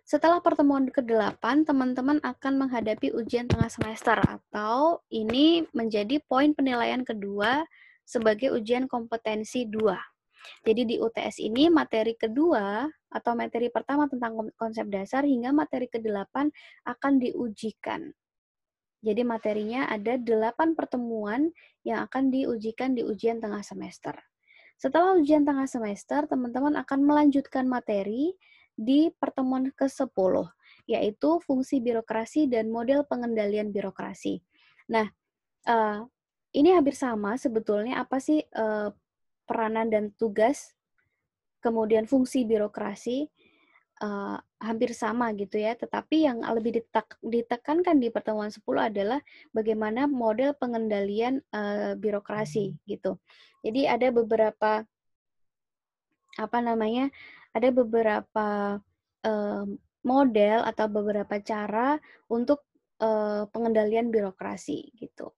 Setelah pertemuan ke-8, teman-teman akan menghadapi ujian tengah semester atau ini menjadi poin penilaian kedua sebagai ujian kompetensi 2. Jadi di UTS ini materi kedua atau materi pertama tentang konsep dasar hingga materi ke-8 akan diujikan. Jadi materinya ada 8 pertemuan yang akan diujikan di ujian tengah semester. Setelah ujian tengah semester, teman-teman akan melanjutkan materi di pertemuan ke-10, yaitu fungsi birokrasi dan model pengendalian birokrasi. Nah, ini hampir sama sebetulnya apa sih peranan dan tugas, kemudian fungsi birokrasi, hampir sama gitu ya, tetapi yang lebih ditekankan di pertemuan 10 adalah bagaimana model pengendalian birokrasi gitu. Jadi ada beberapa ada beberapa model atau beberapa cara untuk pengendalian birokrasi gitu.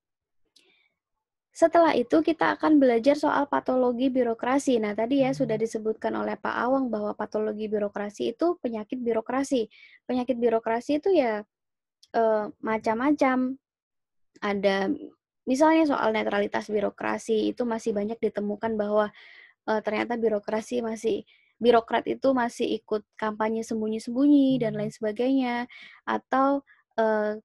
Setelah itu kita akan belajar soal patologi birokrasi. Nah, tadi ya sudah disebutkan oleh Pak Awang bahwa patologi birokrasi itu penyakit birokrasi. Penyakit birokrasi itu ya macam-macam. Ada misalnya soal netralitas birokrasi itu masih banyak ditemukan bahwa ternyata birokrat itu masih ikut kampanye sembunyi-sembunyi dan lain sebagainya. Atau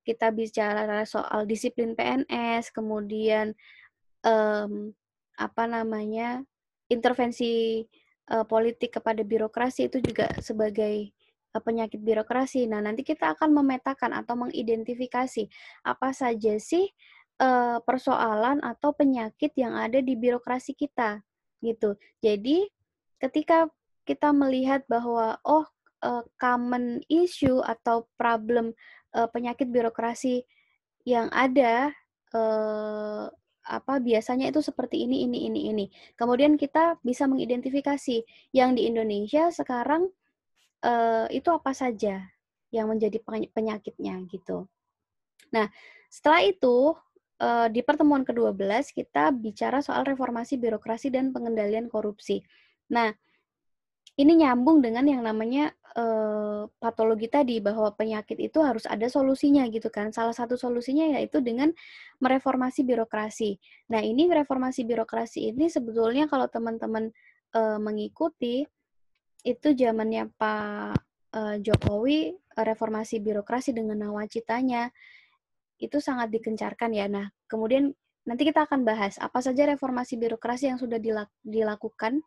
kita bicara soal disiplin PNS, kemudian intervensi politik kepada birokrasi itu juga sebagai penyakit birokrasi. Nah, nanti kita akan memetakan atau mengidentifikasi apa saja sih persoalan atau penyakit yang ada di birokrasi kita, gitu. Jadi, ketika kita melihat bahwa common issue atau problem penyakit birokrasi yang ada biasanya itu seperti ini. Kemudian kita bisa mengidentifikasi yang di Indonesia sekarang itu apa saja yang menjadi penyakitnya gitu. Nah, setelah itu di pertemuan ke-12 kita bicara soal reformasi birokrasi dan pengendalian korupsi. Nah, ini nyambung dengan yang namanya patologi tadi, bahwa penyakit itu harus ada solusinya gitu kan. Salah satu solusinya yaitu dengan mereformasi birokrasi. Nah, ini reformasi birokrasi ini sebetulnya kalau teman-teman mengikuti itu zamannya Pak Jokowi, reformasi birokrasi dengan nawacitanya itu sangat dikencarkan ya. Nah, kemudian nanti kita akan bahas apa saja reformasi birokrasi yang sudah dilakukan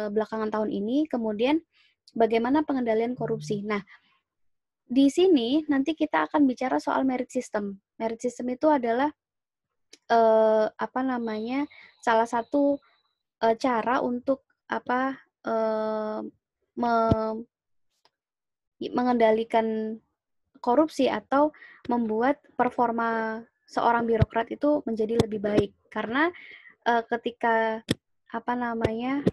belakangan tahun ini, kemudian bagaimana pengendalian korupsi. Nah, di sini nanti kita akan bicara soal merit system. Merit system itu adalah apa namanya, salah satu cara untuk apa, me mengendalikan korupsi atau membuat performa seorang birokrat itu menjadi lebih baik. Karena ketika apa namanya,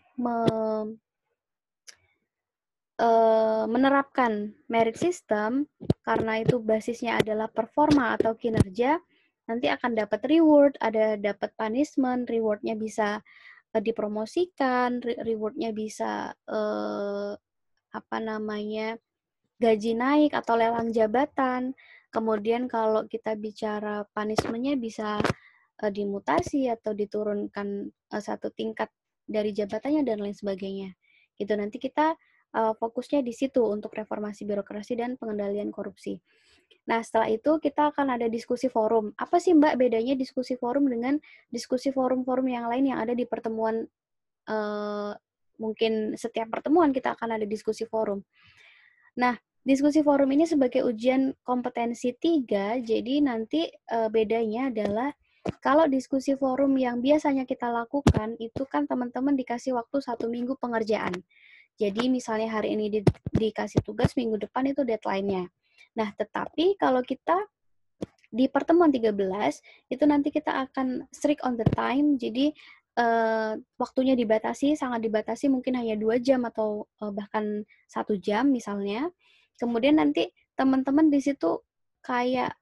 menerapkan merit system, karena itu basisnya adalah performa atau kinerja, nanti akan dapat reward, ada dapat punishment, rewardnya bisa dipromosikan, rewardnya bisa apa namanya, gaji naik atau lelang jabatan. Kemudian kalau kita bicara punishment-nya bisa dimutasi atau diturunkan satu tingkat dari jabatannya dan lain sebagainya. Gitu, nanti kita fokusnya di situ untuk reformasi birokrasi dan pengendalian korupsi. Nah, setelah itu kita akan ada diskusi forum. Apa sih Mbak bedanya diskusi forum dengan diskusi forum-forum yang lain yang ada di pertemuan, mungkin setiap pertemuan kita akan ada diskusi forum. Nah, diskusi forum ini sebagai ujian kompetensi 3, jadi nanti bedanya adalah kalau diskusi forum yang biasanya kita lakukan, itu kan teman-teman dikasih waktu 1 minggu pengerjaan. Jadi misalnya hari ini dikasih tugas, minggu depan itu deadline-nya. Nah, tetapi kalau kita di pertemuan 13, itu nanti kita akan strict on the time, jadi waktunya dibatasi, sangat dibatasi, mungkin hanya 2 jam atau bahkan 1 jam misalnya. Kemudian nanti teman-teman di situ kayak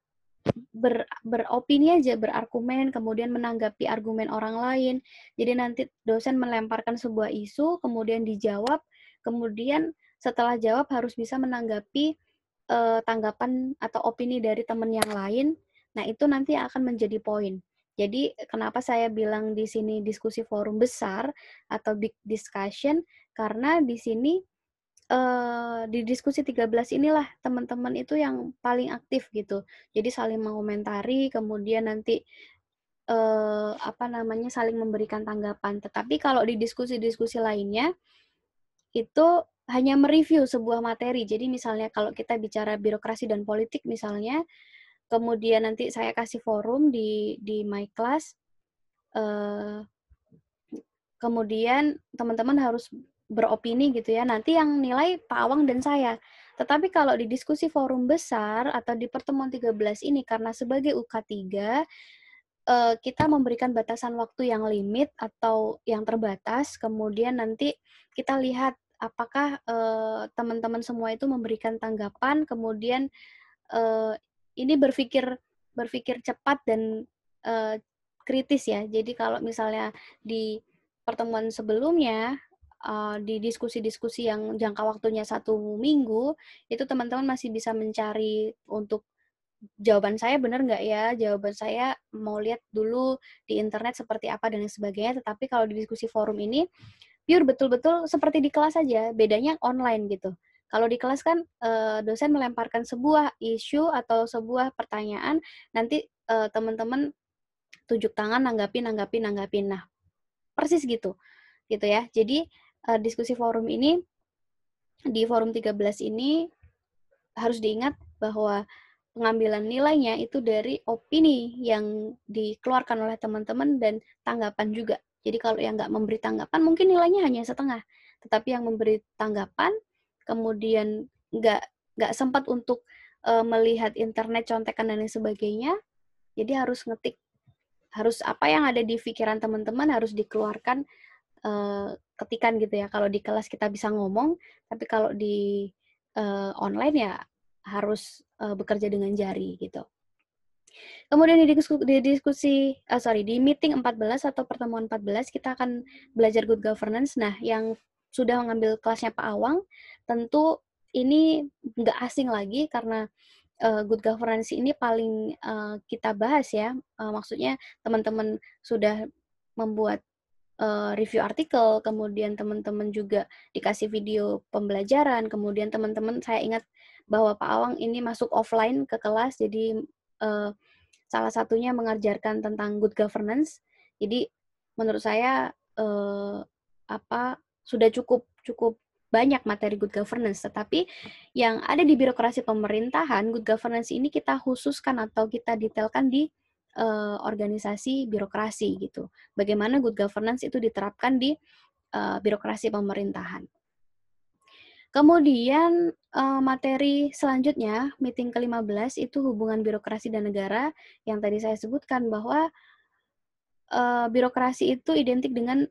beropini aja, berargumen, kemudian menanggapi argumen orang lain. Jadi nanti dosen melemparkan sebuah isu, kemudian dijawab, kemudian setelah jawab harus bisa menanggapi tanggapan atau opini dari teman yang lain. Nah, itu nanti akan menjadi poin. Jadi, kenapa saya bilang di sini diskusi forum besar atau big discussion, karena di sini di diskusi 13 inilah teman-teman itu yang paling aktif gitu. Jadi saling mengomentari, kemudian nanti apa namanya, saling memberikan tanggapan. Tetapi kalau di diskusi-diskusi lainnya, itu hanya mereview sebuah materi. Jadi misalnya kalau kita bicara birokrasi dan politik misalnya, kemudian nanti saya kasih forum di my class, eh, kemudian teman-teman harus beropini gitu ya. Nanti yang nilai Pak Awang dan saya. Tetapi kalau di diskusi forum besar atau di pertemuan 13 ini, karena sebagai UK3, kita memberikan batasan waktu yang limit atau yang terbatas, kemudian nanti kita lihat apakah teman-teman semua itu memberikan tanggapan, kemudian uh, ini berpikir berpikir cepat dan uh, kritis ya. Jadi kalau misalnya di pertemuan sebelumnya, di diskusi-diskusi yang jangka waktunya 1 minggu, itu teman-teman masih bisa mencari untuk jawaban saya benar nggak ya, jawaban saya mau lihat dulu di internet seperti apa dan lain sebagainya. Tetapi kalau di diskusi forum ini, pure betul-betul seperti di kelas aja, bedanya online gitu. Kalau di kelas kan dosen melemparkan sebuah isu atau sebuah pertanyaan, nanti teman-teman tunjuk tangan, nanggapin. Nah, persis gitu, gitu ya. Jadi diskusi forum ini, di forum 13 ini harus diingat bahwa pengambilan nilainya itu dari opini yang dikeluarkan oleh teman-teman dan tanggapan juga. Jadi kalau yang nggak memberi tanggapan mungkin nilainya hanya setengah, tetapi yang memberi tanggapan kemudian nggak sempat untuk melihat internet contekan dan lain sebagainya, jadi harus ngetik, harus apa yang ada di pikiran teman-teman harus dikeluarkan, ketikan gitu ya. Kalau di kelas kita bisa ngomong, tapi kalau di online ya harus bekerja dengan jari gitu. Kemudian di meeting 14 atau pertemuan 14 kita akan belajar good governance. Nah, yang sudah mengambil kelasnya Pak Awang, tentu ini nggak asing lagi karena good governance ini paling kita bahas ya. Maksudnya teman-teman sudah membuat review artikel, kemudian teman-teman juga dikasih video pembelajaran, kemudian teman-teman saya ingat bahwa Pak Awang ini masuk offline ke kelas, jadi salah satunya mengajarkan tentang good governance. Jadi menurut saya apa sudah cukup cukup banyak materi good governance, tetapi yang ada di birokrasi pemerintahan, good governance ini kita khususkan atau kita detailkan di organisasi birokrasi gitu. Bagaimana good governance itu diterapkan di birokrasi pemerintahan. Kemudian materi selanjutnya, meeting ke-15 itu hubungan birokrasi dan negara, yang tadi saya sebutkan bahwa birokrasi itu identik dengan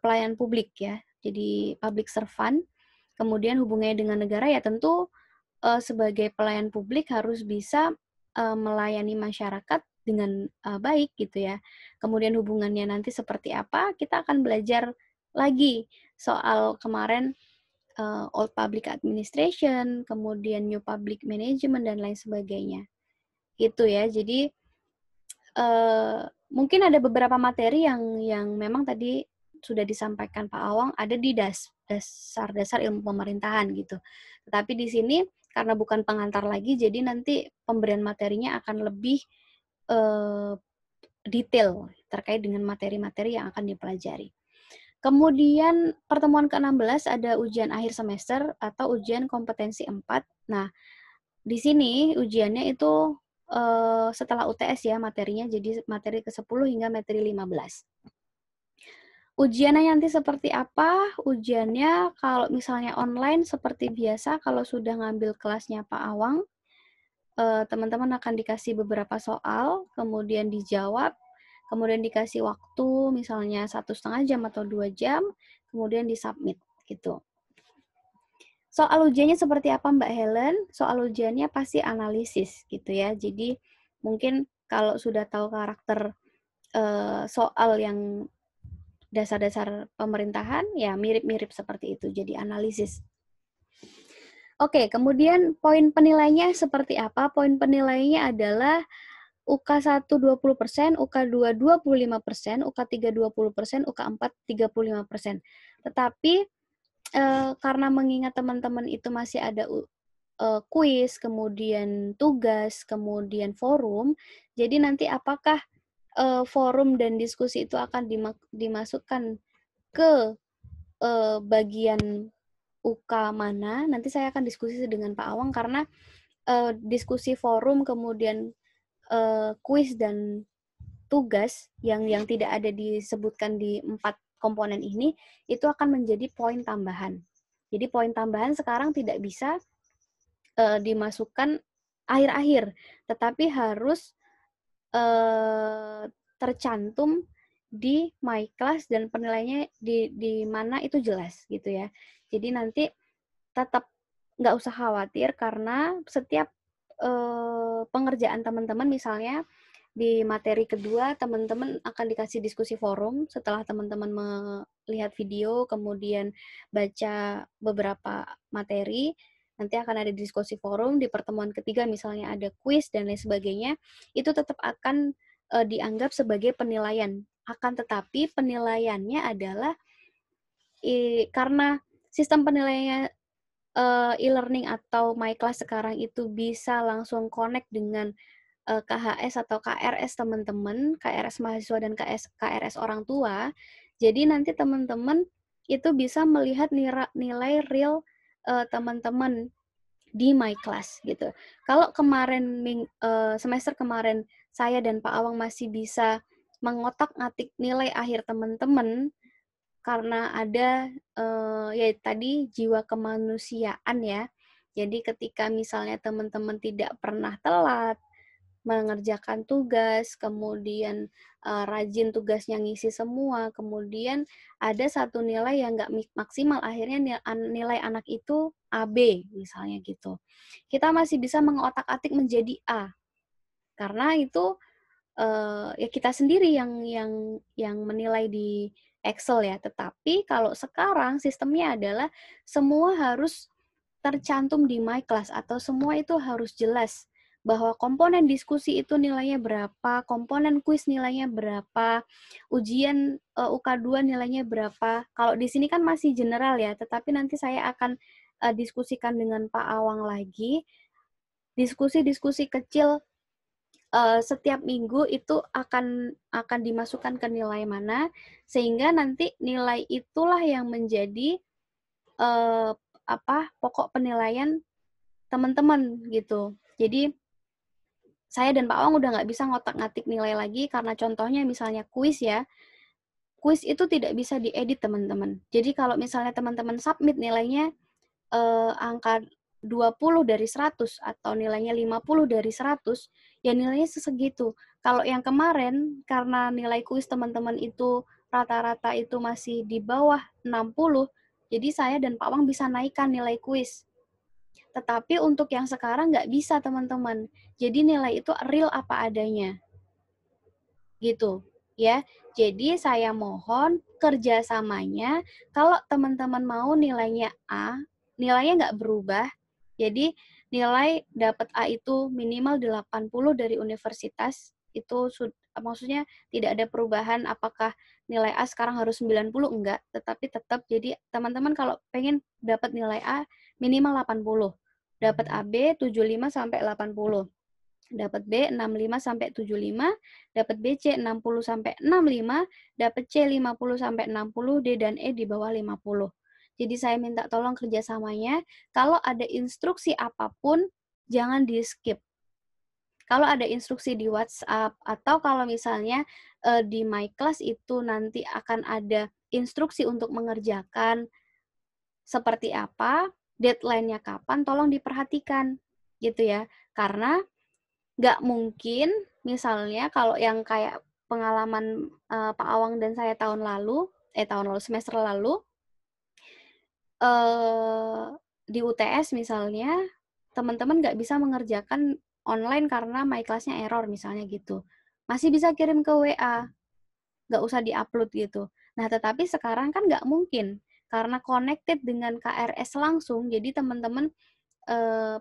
pelayan publik ya, jadi public servant. Kemudian hubungannya dengan negara ya tentu sebagai pelayan publik harus bisa melayani masyarakat dengan baik gitu ya. Kemudian hubungannya nanti seperti apa, kita akan belajar lagi soal kemarin old public administration, kemudian new public management dan lain sebagainya. Gitu ya. Jadi mungkin ada beberapa materi yang memang tadi sudah disampaikan Pak Awang ada di dasar-dasar ilmu pemerintahan gitu. Tetapi di sini karena bukan pengantar lagi, jadi nanti pemberian materinya akan lebih detail terkait dengan materi-materi yang akan dipelajari. Kemudian pertemuan ke-16 ada ujian akhir semester atau ujian kompetensi 4. Nah, di sini ujiannya itu setelah UTS ya materinya, jadi materi ke-10 hingga materi 15. Ujiannya nanti seperti apa? Ujiannya kalau misalnya online seperti biasa, kalau sudah ngambil kelasnya Pak Awang, teman-teman akan dikasih beberapa soal, kemudian dijawab, kemudian dikasih waktu misalnya 1,5 jam atau 2 jam, kemudian disubmit gitu. Soal ujiannya seperti apa Mbak Helen? Soal ujiannya pasti analisis gitu ya. Jadi mungkin kalau sudah tahu karakter soal yang dasar-dasar pemerintahan, ya mirip-mirip seperti itu. Jadi analisis. Oke, kemudian poin penilainya seperti apa? Poin penilainya adalah UK1 20%, UK2 25%, UK3 20%, UK4 35%. Tetapi karena mengingat teman-teman itu masih ada kuis, kemudian tugas, kemudian forum, jadi nanti apakah forum dan diskusi itu akan dimasukkan ke bagian UK mana, nanti saya akan diskusi dengan Pak Awang karena diskusi forum, kemudian kuis dan tugas yang tidak ada disebutkan di 4 komponen ini, itu akan menjadi poin tambahan. Jadi poin tambahan sekarang tidak bisa dimasukkan akhir-akhir, tetapi harus tercantum di my class dan penilaiannya di mana itu jelas gitu ya. Jadi nanti tetap nggak usah khawatir karena setiap pengerjaan teman-teman misalnya di materi kedua teman-teman akan dikasih diskusi forum setelah teman-teman melihat video kemudian baca beberapa materi, nanti akan ada diskusi forum. Di pertemuan ketiga misalnya ada kuis dan lain sebagainya, itu tetap akan dianggap sebagai penilaian. Akan tetapi penilaiannya adalah karena sistem penilaiannya e-learning atau My Class sekarang itu bisa langsung connect dengan KHS atau KRS teman-teman, KRS mahasiswa dan KRS orang tua. Jadi nanti teman-teman itu bisa melihat nilai real teman-teman di My Class gitu. Kalau kemarin semester kemarin saya dan Pak Awang masih bisa mengotak-ngatik nilai akhir teman-teman karena ada ya tadi jiwa kemanusiaan ya. Jadi ketika misalnya teman-teman tidak pernah telat mengerjakan tugas, kemudian rajin tugasnya ngisi semua, kemudian ada satu nilai yang nggak maksimal, akhirnya nilai anak itu AB misalnya gitu. Kita masih bisa mengotak-atik menjadi A, karena itu ya kita sendiri yang menilai di Excel ya. Tetapi kalau sekarang sistemnya adalah semua harus tercantum di My Class atau semua itu harus jelas bahwa komponen diskusi itu nilainya berapa, komponen kuis nilainya berapa, ujian UK2 nilainya berapa. Kalau di sini kan masih general ya, tetapi nanti saya akan diskusikan dengan Pak Awang lagi, diskusi-diskusi kecil setiap minggu itu akan dimasukkan ke nilai mana, sehingga nanti nilai itulah yang menjadi pokok penilaian teman-teman gitu. Jadi saya dan Pak Awang udah nggak bisa ngotak-ngatik nilai lagi karena contohnya misalnya kuis ya. Kuis itu tidak bisa diedit teman-teman. Jadi kalau misalnya teman-teman submit nilainya angka 20 dari 100 atau nilainya 50 dari 100, ya nilainya sesegitu. Kalau yang kemarin, karena nilai kuis teman-teman itu rata-rata itu masih di bawah 60, jadi saya dan Pak Wang bisa naikkan nilai kuis. Tetapi untuk yang sekarang nggak bisa, teman-teman. Jadi nilai itu real apa adanya. Gitu ya. Jadi saya mohon kerjasamanya, kalau teman-teman mau nilainya A, nilainya nggak berubah, jadi nilai dapat A itu minimal 80 dari universitas, itu maksudnya tidak ada perubahan apakah nilai A sekarang harus 90, enggak, tetapi tetap jadi teman-teman kalau pengen dapat nilai A minimal 80, dapat AB 75 sampai 80. Dapat B 65 sampai 75, dapat BC 60 sampai 65, dapat C 50 sampai 60, D dan E di bawah 50. Jadi saya minta tolong kerjasamanya, kalau ada instruksi apapun, jangan di-skip. Kalau ada instruksi di WhatsApp, atau kalau misalnya di My Class itu nanti akan ada instruksi untuk mengerjakan seperti apa, deadline-nya kapan, tolong diperhatikan. Gitu ya. Karena nggak mungkin misalnya kalau yang kayak pengalaman Pak Awang dan saya semester lalu, di UTS misalnya, teman-teman nggak bisa mengerjakan online karena My Class-nya error misalnya gitu. Masih bisa kirim ke WA, nggak usah di-upload gitu. Nah, tetapi sekarang kan nggak mungkin, karena connected dengan KRS langsung, jadi teman-teman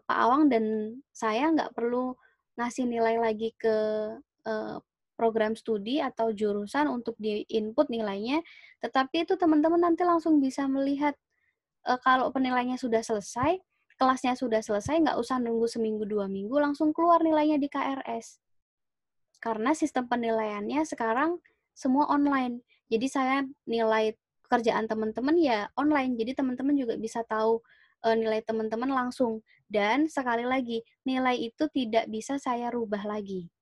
Pak Awang dan saya nggak perlu ngasih nilai lagi ke program studi atau jurusan untuk di-input nilainya, tetapi itu teman-teman nanti langsung bisa melihat kalau penilaiannya sudah selesai, kelasnya sudah selesai, nggak usah nunggu seminggu 2 minggu, langsung keluar nilainya di KRS. Karena sistem penilaiannya sekarang semua online. Jadi saya nilai kerjaan teman-teman ya online. Jadi teman-teman juga bisa tahu nilai teman-teman langsung. Dan sekali lagi, nilai itu tidak bisa saya rubah lagi.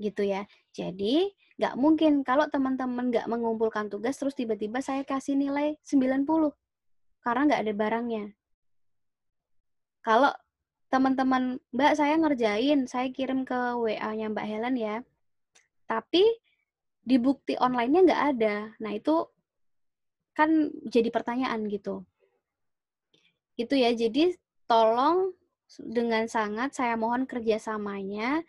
Gitu ya. Jadi, nggak mungkin kalau teman-teman nggak mengumpulkan tugas, terus tiba-tiba saya kasih nilai 90. Karena nggak ada barangnya. Kalau teman-teman, Mbak saya ngerjain, saya kirim ke WA-nya Mbak Helen ya. Tapi di bukti online-nya nggak ada. Nah, itu kan jadi pertanyaan gitu. Gitu ya, jadi tolong dengan sangat saya mohon kerjasamanya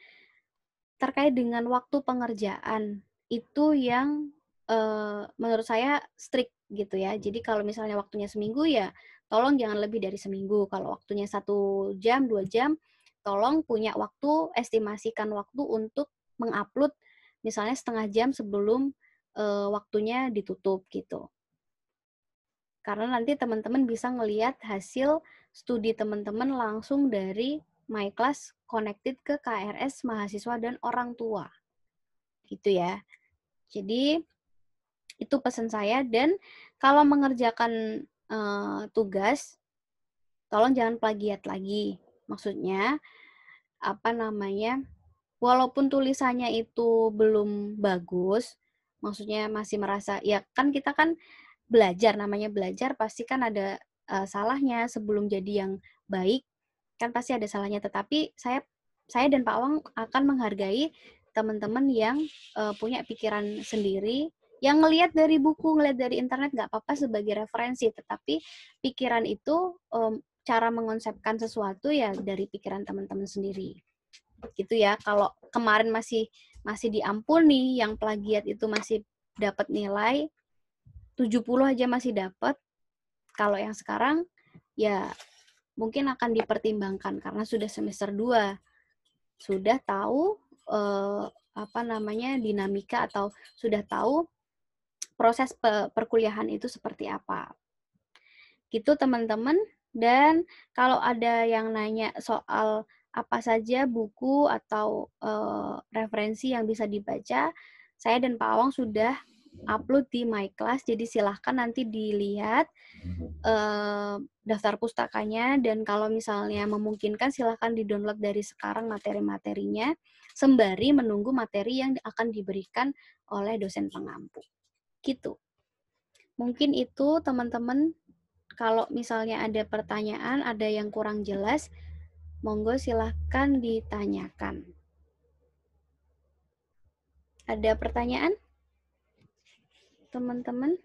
terkait dengan waktu pengerjaan. Itu yang menurut saya strict gitu ya. Jadi kalau misalnya waktunya seminggu ya tolong jangan lebih dari seminggu. Kalau waktunya 1 jam, 2 jam, tolong punya waktu, estimasikan waktu untuk mengupload misalnya setengah jam sebelum waktunya ditutup gitu. Karena nanti teman-teman bisa ngelihat hasil studi teman-teman langsung dari My Class connected ke KRS mahasiswa dan orang tua. Gitu ya. Jadi itu pesan saya, dan kalau mengerjakan tugas tolong jangan plagiat lagi. Maksudnya walaupun tulisannya itu belum bagus, maksudnya masih merasa ya kan kita kan namanya belajar pasti kan ada salahnya sebelum jadi yang baik, kan pasti ada salahnya. Tetapi saya dan Pak Wang akan menghargai teman-teman yang punya pikiran sendiri, yang ngelihat dari buku, ngelihat dari internet nggak apa-apa sebagai referensi, tetapi pikiran itu cara mengonsepkan sesuatu ya dari pikiran teman-teman sendiri. Gitu ya. Kalau kemarin masih diampuni, yang plagiat itu masih dapat nilai 70 aja masih dapat. Kalau yang sekarang ya mungkin akan dipertimbangkan karena sudah semester 2. Sudah tahu dinamika atau sudah tahu proses perkuliahan itu seperti apa. Gitu teman-teman. Dan kalau ada yang nanya soal apa saja buku atau referensi yang bisa dibaca, saya dan Pak Awang sudah upload di My Class, jadi silahkan nanti dilihat daftar pustakanya, dan kalau misalnya memungkinkan silahkan di-download dari sekarang materi-materinya, sembari menunggu materi yang akan diberikan oleh dosen pengampu. Gitu. Mungkin itu teman-teman, kalau misalnya ada pertanyaan, ada yang kurang jelas, monggo silahkan ditanyakan. Ada pertanyaan? Teman-teman?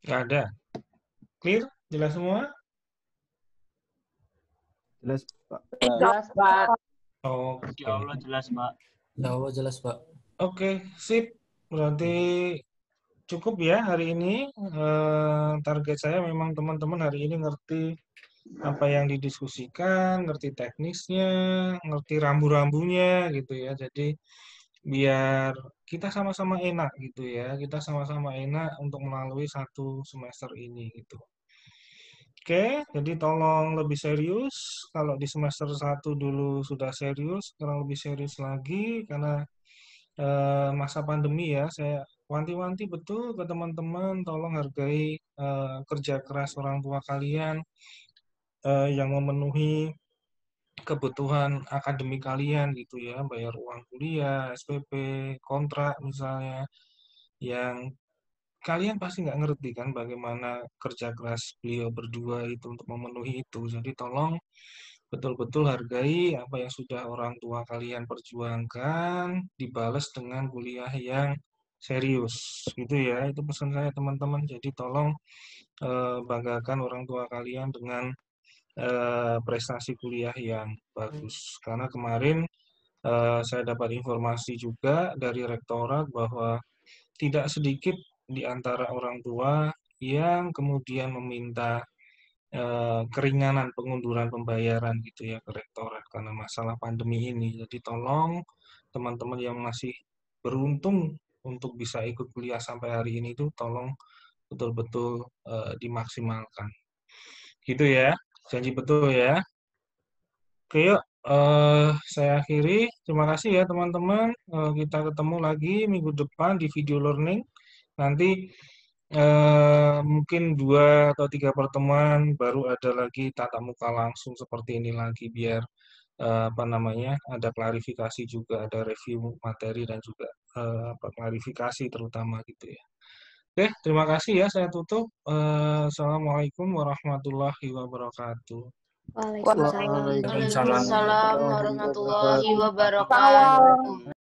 Nggak ada. Clear? Jelas semua? Jelas, Pak. Jelas, Pak. Oke. Insya Allah jelas, Pak. Ya Allah jelas, Pak. Oke, sip. Berarti cukup ya hari ini. Target saya memang teman-teman hari ini ngerti apa yang didiskusikan, ngerti teknisnya, ngerti rambu-rambunya gitu ya. Jadi biar kita sama-sama enak gitu ya. Kita sama-sama enak untuk melalui satu semester ini gitu. Oke, jadi tolong lebih serius. Kalau di semester 1 dulu sudah serius, sekarang lebih serius lagi karena masa pandemi ya. Saya wanti-wanti betul ke teman-teman, tolong hargai kerja keras orang tua kalian yang memenuhi kebutuhan akademik kalian gitu ya, bayar uang kuliah, SPP, kontrak misalnya, yang kalian pasti nggak ngerti kan bagaimana kerja keras beliau berdua itu untuk memenuhi itu. Jadi tolong betul-betul hargai apa yang sudah orang tua kalian perjuangkan, dibalas dengan kuliah yang serius. Gitu ya, itu pesan saya teman-teman. Jadi tolong banggakan orang tua kalian dengan prestasi kuliah yang bagus. Karena kemarin saya dapat informasi juga dari rektorat bahwa tidak sedikit di antara orang tua yang kemudian meminta keringanan pengunduran pembayaran gitu ya ke rektorat karena masalah pandemi ini. Jadi tolong teman-teman yang masih beruntung untuk bisa ikut kuliah sampai hari ini itu tolong betul-betul dimaksimalkan. Gitu ya, janji betul ya. Oke yuk, saya akhiri. Terima kasih ya teman-teman. Kita ketemu lagi minggu depan di video learning. Nanti mungkin 2 atau 3 pertemuan baru ada lagi tatap muka langsung seperti ini lagi biar apa namanya ada klarifikasi juga, ada review materi dan juga klarifikasi terutama gitu ya. Oke, terima kasih ya. Saya tutup. Assalamualaikum warahmatullahi wabarakatuh. Waalaikumsalam. Waalaikumsalam. Waalaikumsalam warahmatullahi wabarakatuh.